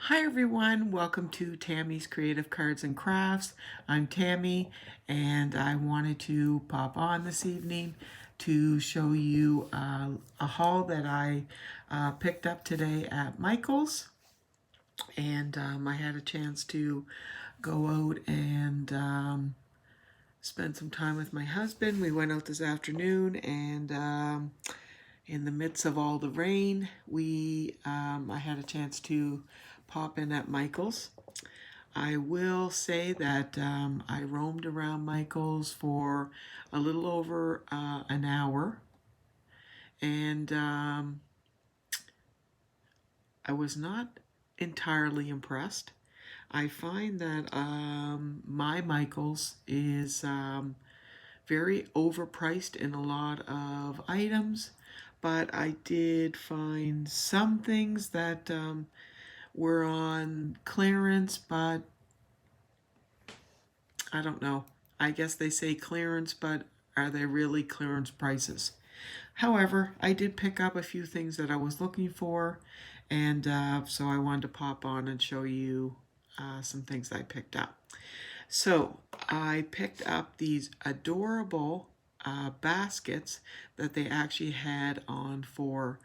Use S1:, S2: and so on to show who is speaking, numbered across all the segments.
S1: Hi everyone, welcome to Tammy's Creative Cards and Crafts. I'm Tammy and I wanted to pop on this evening to show you a haul that I picked up today at Michael's. And I had a chance to go out and spend some time with my husband. We went out this afternoon and in the midst of all the rain, I had a chance to pop in at Michael's. I will say that I roamed around Michael's for a little over an hour, and I was not entirely impressed. I find that my Michael's is very overpriced in a lot of items, but I did find some things that were on clearance, but I don't know. I guess they say clearance, but are they really clearance prices? However, I did pick up a few things that I was looking for, and so I wanted to pop on and show you some things I picked up. So I picked up these adorable baskets that they actually had on for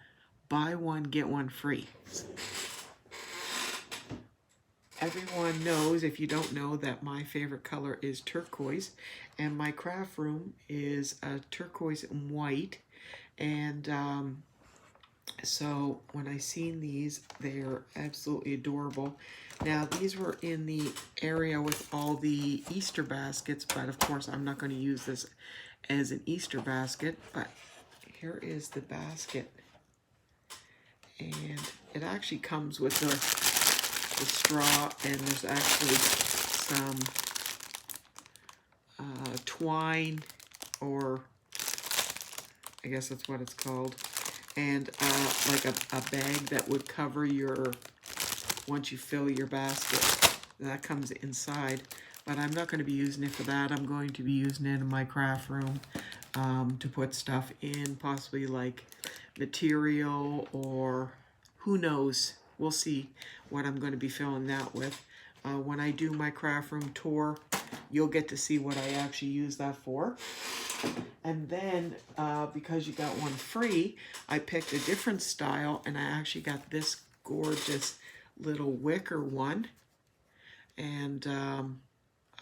S1: buy one, get one free. Everyone knows, if you don't know, that my favorite color is turquoise, and my craft room is a turquoise and white. And so when I seen these, they're absolutely adorable. Now these were in the area with all the Easter baskets, but of course I'm not going to use this as an Easter basket. But here is the basket, and it actually comes with the straw, and there's actually some twine, or I guess that's what it's called, and like a bag that would cover your, once you fill your basket, that comes inside. But I'm not going to be using it for that. I'm going to be using it in my craft room to put stuff in, possibly like material, or who knows. We'll see what I'm going to be filling that with. When I do my craft room tour, you'll get to see what I actually use that for. And then, because you got one free, I picked a different style, and I actually got this gorgeous little wicker one. And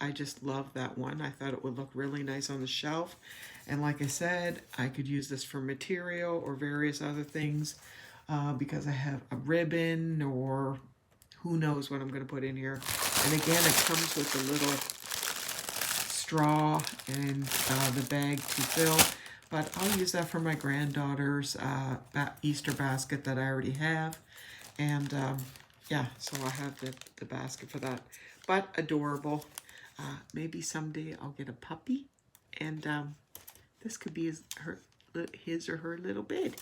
S1: I just love that one. I thought it would look really nice on the shelf. And like I said, I could use this for material or various other things because I have a ribbon, or who knows what I'm going to put in here. And again, it comes with a little straw and the bag to fill. But I'll use that for my granddaughter's Easter basket that I already have. And yeah, so I'll have the basket for that. But adorable. Maybe someday I'll get a puppy, and this could be his or her little bed.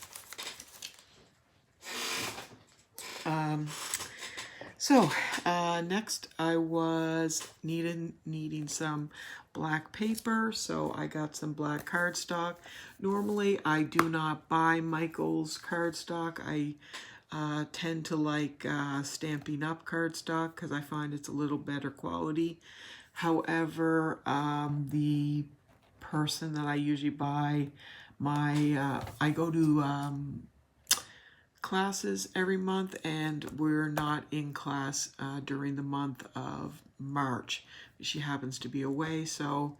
S1: So next I was needing some black paper, so I got some black cardstock. Normally I do not buy Michael's cardstock. I tend to like Stampin' Up! Cardstock because I find it's a little better quality. However, the person that I usually buy I go to classes every month, and we're not in class during the month of March. She happens to be away, so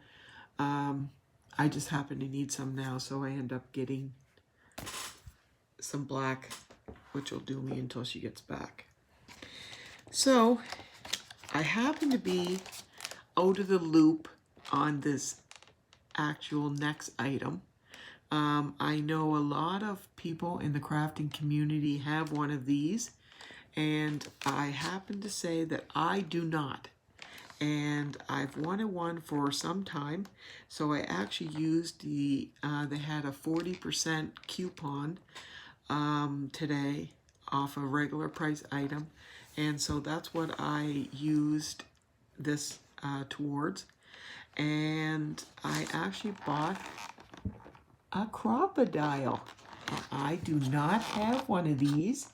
S1: I just happen to need some now, so I end up getting some black, which will do me until she gets back. So I happen to be out of the loop on this actual next item. I know a lot of people in the crafting community have one of these, and I happen to say that I do not. And I've wanted one for some time, so I actually used they had a 40% coupon today off a regular price item, and so that's what I used this towards. And I actually bought a CropaDile. I do not have one of these,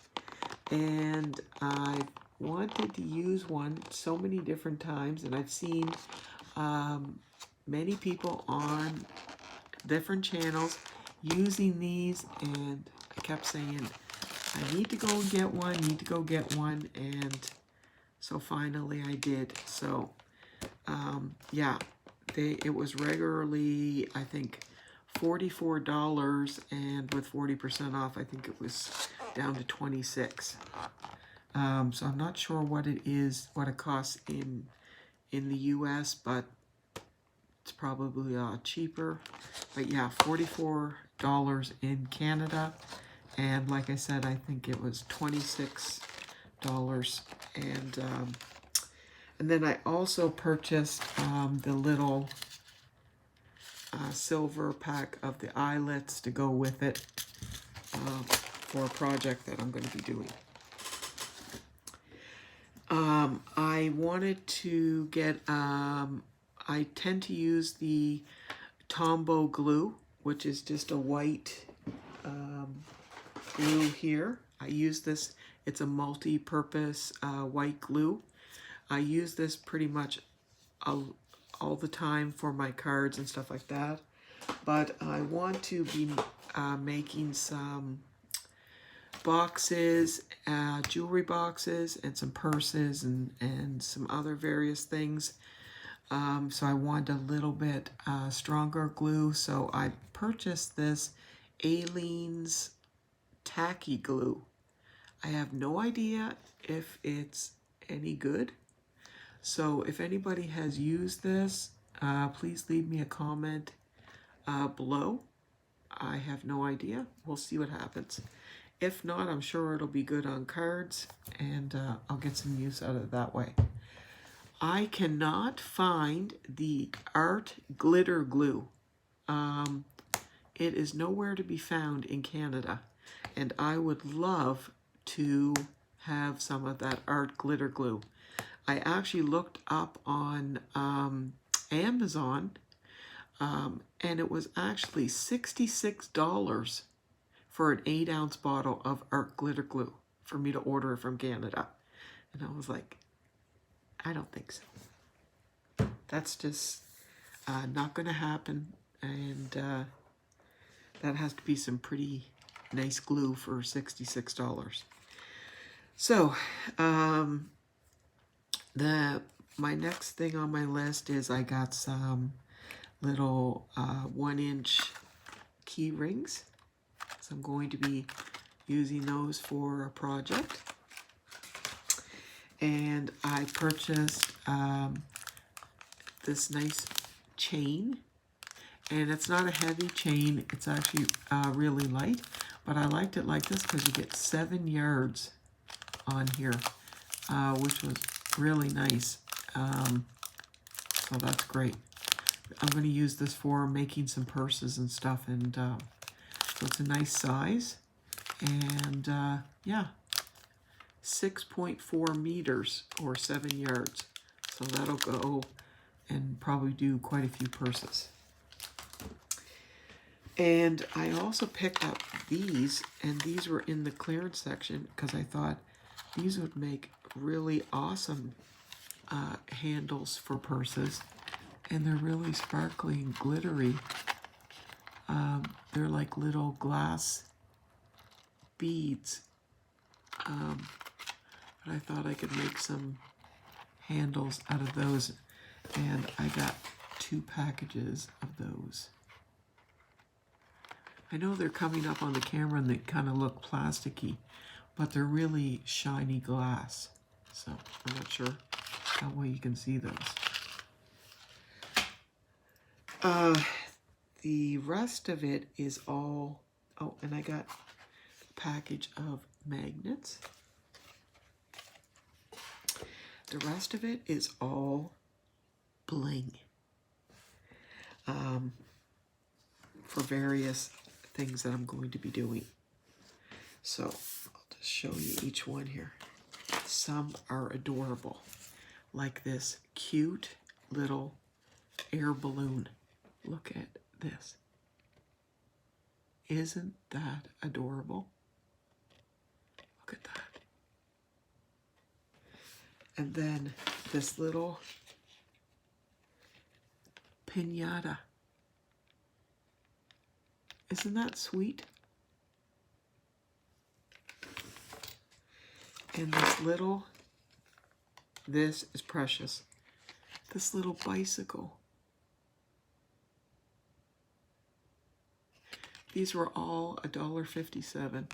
S1: and I wanted to use one so many different times, and I've seen many people on different channels using these, and I kept saying, I need to go and get one, and so finally I did. So yeah, it was regularly, I think, $44, and with 40% off, I think it was down to $26. So I'm not sure what it is, what it costs in the US, but it's probably cheaper. But yeah, $44 in Canada, and like I said, I think it was $26. And then I also purchased the little silver pack of the eyelets to go with it for a project that I'm going to be doing. I wanted to get, I tend to use the Tombow glue, which is just a white glue here. I use this, it's a multi-purpose white glue. I use this pretty much all the time for my cards and stuff like that. But I want to be making some boxes, jewelry boxes, and some purses and some other various things. So I want a little bit stronger glue. So I purchased this Aleene's tacky glue. I have no idea if it's any good. So if anybody has used this, please leave me a comment below. I have no idea. We'll see what happens. If not, I'm sure it'll be good on cards, and I'll get some use out of it that way. I cannot find the art glitter glue. It is nowhere to be found in Canada, and I would love to have some of that art glitter glue. I actually looked up on Amazon, and it was actually $66 for an 8-ounce bottle of art glitter glue for me to order it from Canada. And I was like, I don't think so. That's just not going to happen, and that has to be some pretty nice glue for $66. So, my next thing on my list is I got some little 1-inch key rings. So I'm going to be using those for a project. And I purchased this nice chain. And it's not a heavy chain. It's actually really light. But I liked it like this because you get 7 yards on here, which was really nice. So that's great. I'm going to use this for making some purses and stuff, and so it's a nice size, and yeah, 6.4 meters or 7 yards. So that'll go and probably do quite a few purses. And I also picked up these, and these were in the clearance section because I thought these would make really awesome handles for purses, and they're really sparkly and glittery. They're like little glass beads, but I thought I could make some handles out of those, and I got 2 packages of those. I know they're coming up on the camera and they kind of look plasticky, but they're really shiny glass, so I'm not sure how well you can see those. The rest of it is all, oh, and I got a package of magnets. The rest of it is all bling for various things that I'm going to be doing. So I'll just show you each one here. Some are adorable, like this cute little air balloon. Look at this. Isn't that adorable? Look at that. And then this little piñata. Isn't that sweet? And this is precious. This little bicycle. These were all $1.57.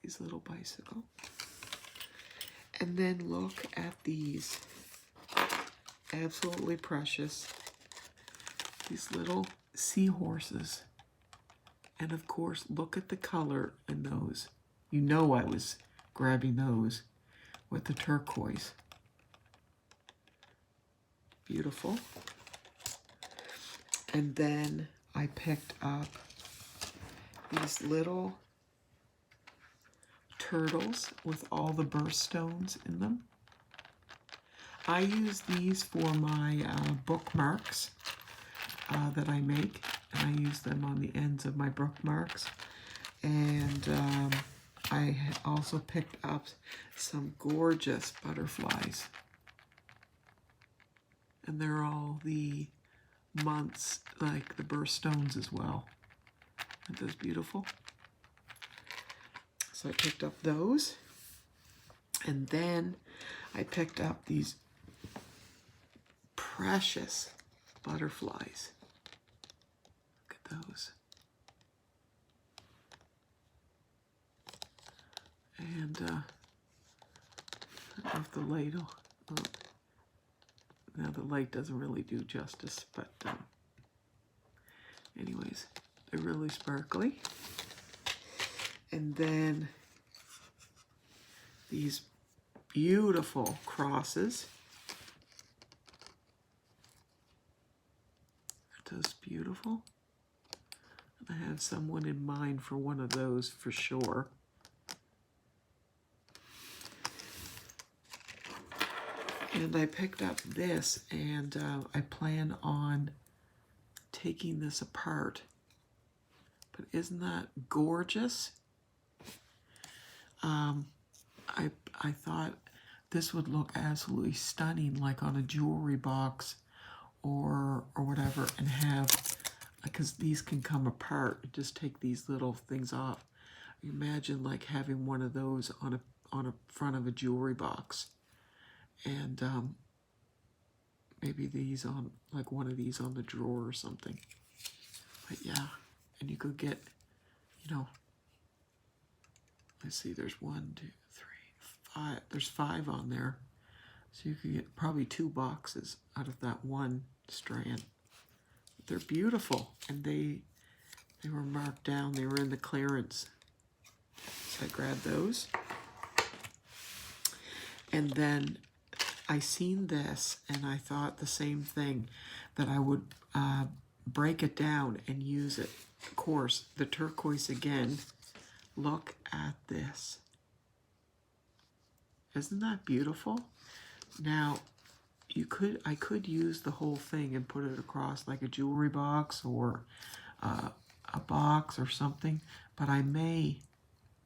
S1: These little bicycle. And then look at these. Absolutely precious. These little seahorses. And of course, look at the color in those. You know I was grabbing those with the turquoise. Beautiful. And then I picked up these little turtles with all the birthstones in them. I use these for my bookmarks that I make, and I use them on the ends of my bookmarks. And I also picked up some gorgeous butterflies. And they're all the months, like the birthstones as well. Aren't those beautiful? So I picked up those. And then I picked up these precious butterflies. Look at those. And I don't know if the light will... Now the light doesn't really do justice, but anyways, they're really sparkly. And then these beautiful crosses. Aren't those beautiful? I have someone in mind for one of those for sure. And I picked up this, and I plan on taking this apart. But isn't that gorgeous? I thought this would look absolutely stunning, like on a jewelry box or whatever, and have, because these can come apart. Just take these little things off. Imagine like having one of those on a front of a jewelry box. And maybe these on, like one of these on the drawer or something. But yeah, and you could get, you know, let's see, there's 1, 2, 3, 5. There's 5 on there. So you could get probably 2 boxes out of that one strand. But they're beautiful, and they were marked down. They were in the clearance. So I grabbed those. And then I seen this, and I thought the same thing, that I would break it down and use it. Of course, the turquoise again. Look at this. Isn't that beautiful? Now, I could use the whole thing and put it across like a jewelry box or a box or something, but I may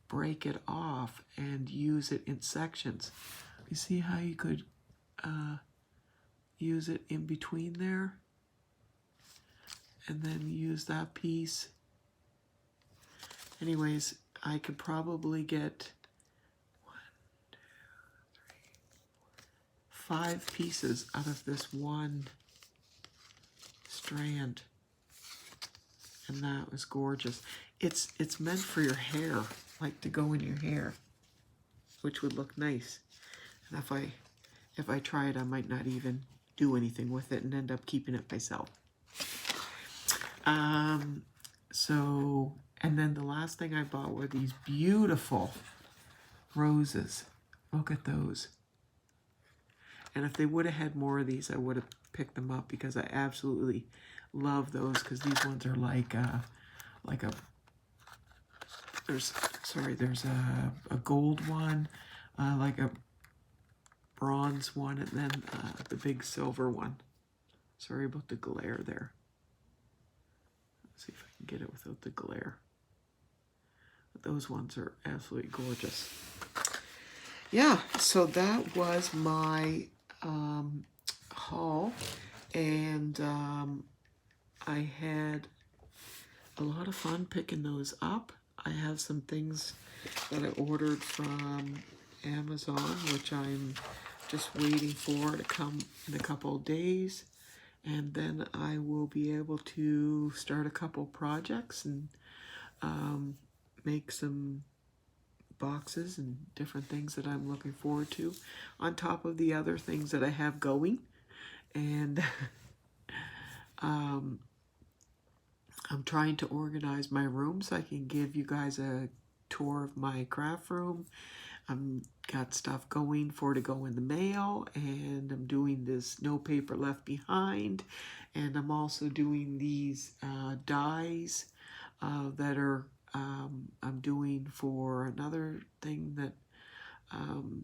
S1: break it off and use it in sections. You see how you could use it in between there, and then use that piece. Anyways, I could probably get 1, 2, 3, 4, 5 pieces out of this one strand, and that was gorgeous. It's meant for your hair, like to go in your hair, which would look nice. And if I try it, I might not even do anything with it and end up keeping it myself. So, and then the last thing I bought were these beautiful roses. Look at those. And if they would have had more of these, I would have picked them up, because I absolutely love those, because these ones are like a there's a gold one, like a bronze one, and then the big silver one. Sorry about the glare there. Let's see if I can get it without the glare. But those ones are absolutely gorgeous. yeah, so that was my haul, and I had a lot of fun picking those up. I have some things that I ordered from Amazon, which I'm just waiting for to come in a couple of days. And then I will be able to start a couple projects and make some boxes and different things that I'm looking forward to on top of the other things that I have going. And I'm trying to organize my room so I can give you guys a tour of my craft room. I'm got stuff going for to go in the mail, and I'm doing this No Paper Left Behind, and I'm also doing these dies that are I'm doing for another thing that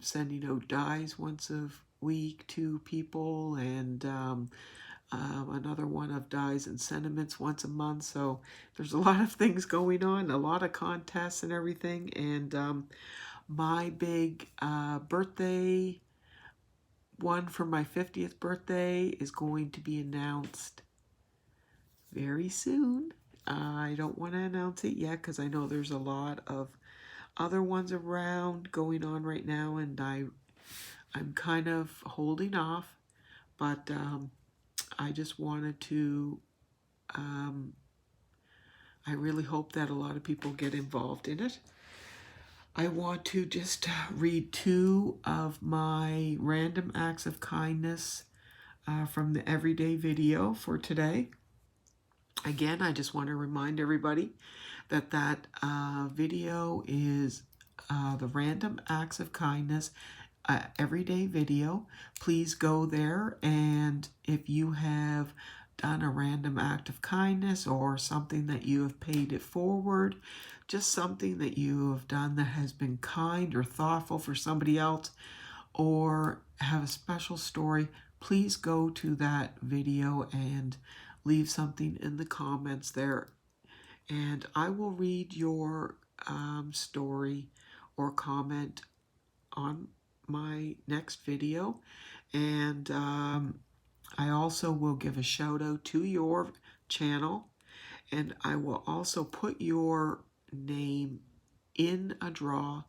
S1: sending out dies once a week to people, and another one of dies and sentiments once a month. So there's a lot of things going on, a lot of contests and everything, and my big birthday one for my 50th birthday is going to be announced very soon. I don't want to announce it yet because I know there's a lot of other ones around going on right now, and I'm kind of holding off, but I just wanted to I really hope that a lot of people get involved in it. I want to just read two of my random acts of kindness from the everyday video for today. Again, I just want to remind everybody that video is the random acts of kindness everyday video. Please go there, and if you have done a random act of kindness or something that you have paid it forward, just something that you have done that has been kind or thoughtful for somebody else, or have a special story, please go to that video and leave something in the comments there, and I will read your story or comment on my next video. And I also will give a shout out to your channel, and I will also put your name in a draw,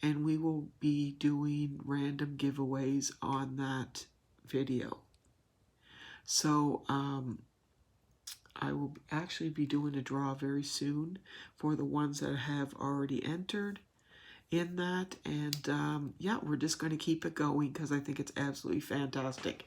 S1: and we will be doing random giveaways on that video. So I will actually be doing a draw very soon for the ones that have already entered in that, and yeah, we're just going to keep it going because I think it's absolutely fantastic,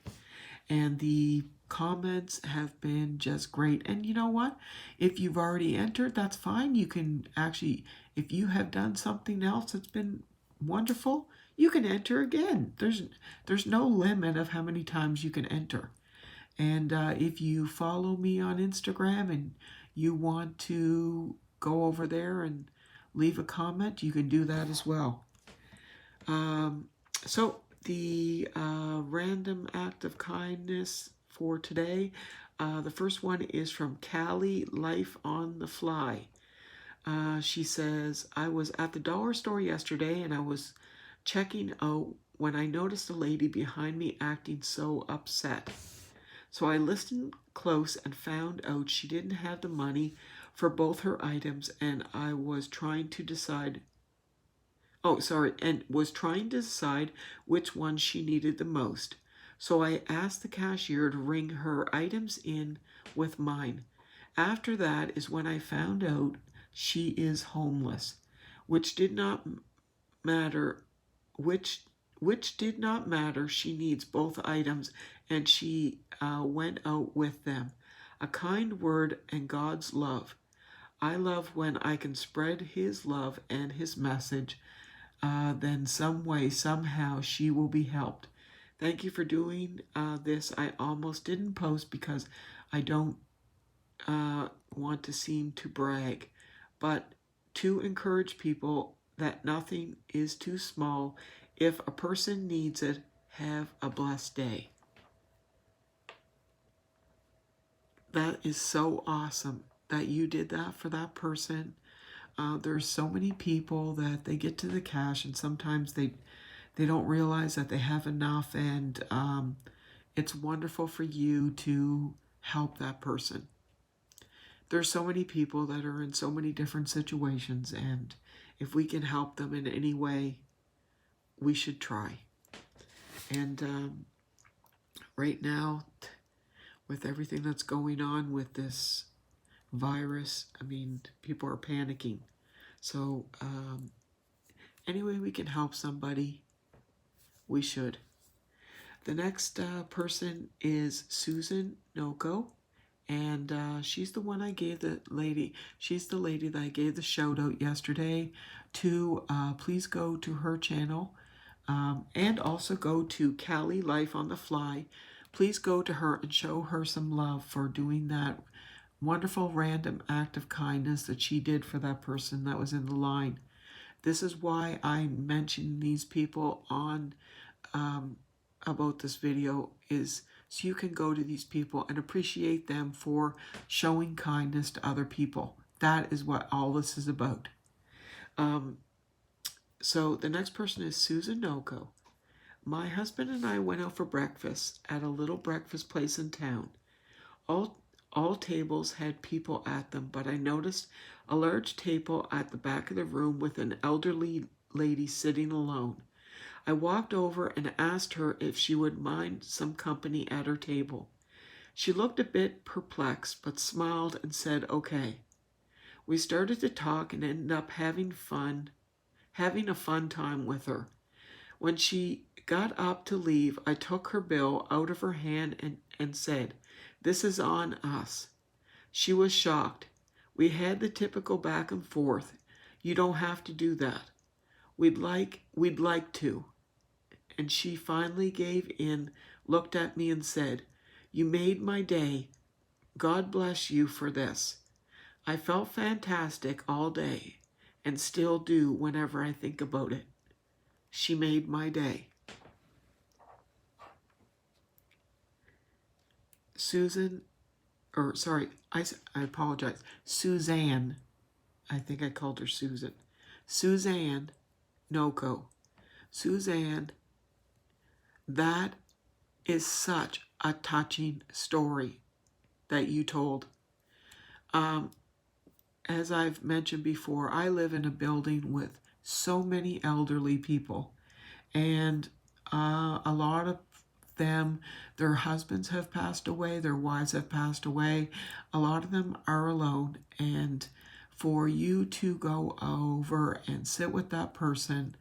S1: and the comments have been just great. And you know what, if you've already entered, that's fine. You can actually, if you have done something else that's been wonderful, you can enter again. There's no limit of how many times you can enter. And if you follow me on Instagram and you want to go over there and leave a comment, you can do that as well. So the random act of kindness for today, the first one is from Callie Life on the Fly. She says, I was at the dollar store yesterday and I was checking out when I noticed a lady behind me acting so upset. So I listened close and found out she didn't have the money for both her items, and I was trying to decide which one she needed the most. So I asked the cashier to ring her items in with mine. After that is when I found out she is homeless, which did not matter which did not matter. She needs both items, and she went out with them. A kind word and God's love. I love when I can spread his love and his message. Then some way, somehow, she will be helped. Thank you for doing this. I almost didn't post because I don't want to seem to brag, but to encourage people that nothing is too small. If a person needs it, have a blessed day. That is so awesome that you did that for that person. There's so many people that they get to the cash and sometimes they they don't realize that they have enough, and it's wonderful for you to help that person. There's so many people that are in so many different situations, and if we can help them in any way, we should try. And right now, with everything that's going on with this virus, I mean, people are panicking. So any way we can help somebody, we should. The next person is Susan Naoko, and she's the one I gave the lady. She's the lady that I gave the shout out yesterday to. Please go to her channel, and also go to Callie Life on the Fly. Please go to her and show her some love for doing that wonderful random act of kindness that she did for that person that was in the line. This is why I mention these people on about this video, is so you can go to these people and appreciate them for showing kindness to other people. That is what all this is about. So the next person is Susan Naoko. My husband and I went out for breakfast at a little breakfast place in town. All tables had people at them, but I noticed a large table at the back of the room with an elderly lady sitting alone. I walked over and asked her if she would mind some company at her table. She looked a bit perplexed, but smiled and said, okay. We started to talk and ended up having a fun time with her. When she got up to leave, I took her bill out of her hand and said, this is on us. She was shocked. We had the typical back and forth. You don't have to do that. We'd like to. And she finally gave in, looked at me and said, you made my day. God bless you for this. I felt fantastic all day and still do whenever I think about it. She made my day. I apologize. Suzanne. I think I called her Susan. Suzanne Naoko. Suzanne, that is such a touching story that you told. As I've mentioned before, I live in a building with so many elderly people, and a lot of them, their husbands have passed away, their wives have passed away. A lot of them are alone, and for you to go over and sit with that person,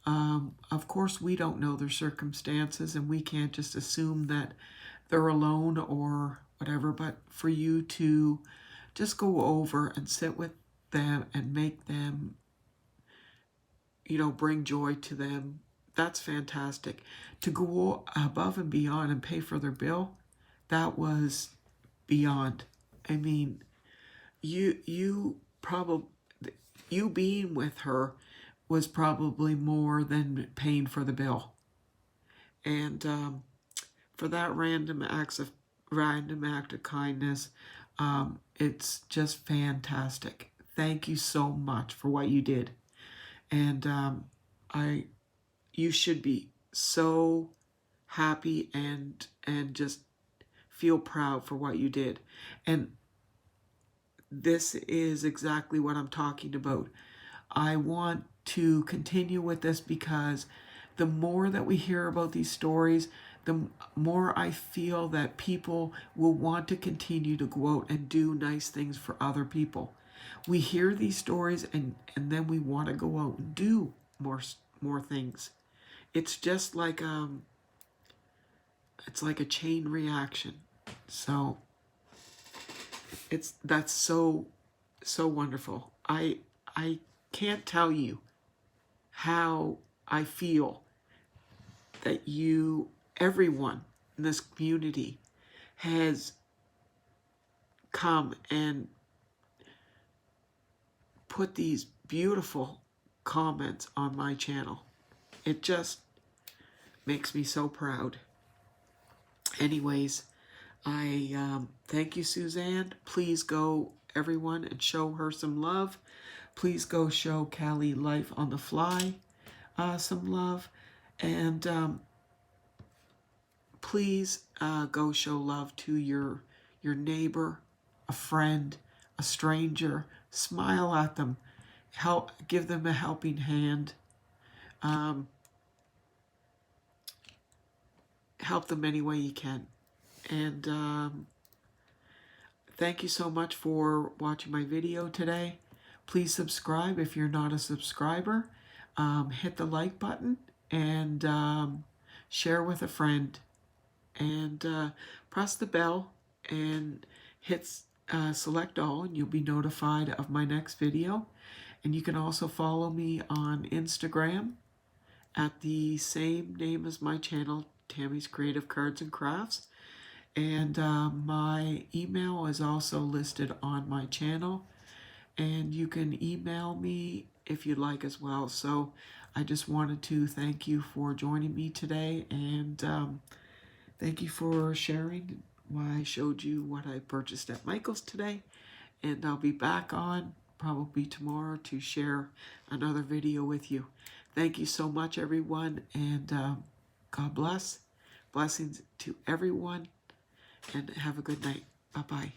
S1: of course we don't know their circumstances and we can't just assume that they're alone or whatever, but for you to just go over and sit with them and make them, bring joy to them, that's fantastic. To go above and beyond and pay for their bill, that was beyond. I mean, you being with her was probably more than paying for the bill. And for that random act of kindness, it's just fantastic. Thank you so much for what you did. And you should be so happy and just feel proud for what you did. And this is exactly what I'm talking about. I want to continue with this because the more that we hear about these stories, the more I feel that people will want to continue to go out and do nice things for other people. We hear these stories and then we want to go out and do more things. It's just like it's like a chain reaction. So that's so wonderful. I can't tell you how I feel that everyone in this community has come and put these beautiful comments on my channel. It just makes me so proud. Anyways, I thank you, Suzanne. Please go, everyone, and show her some love. Please go show Callie Life on the Fly some love. And please go show love to your neighbor, a friend, a stranger. Smile at them. Give them a helping hand. Help them any way you can. And thank you so much for watching my video today. Please subscribe if you're not a subscriber. Hit the like button and share with a friend. And press the bell and hit select all, and you'll be notified of my next video. And you can also follow me on Instagram at the same name as my channel, Tammy's Creative Cards and Crafts. And my email is also listed on my channel, and you can email me if you'd like as well. So I just wanted to thank you for joining me today, and thank you for sharing why I showed you what I purchased at Michael's today. And I'll be back on probably tomorrow to share another video with you. Thank you so much, everyone, and God bless. Blessings to everyone, and have a good night. Bye-bye.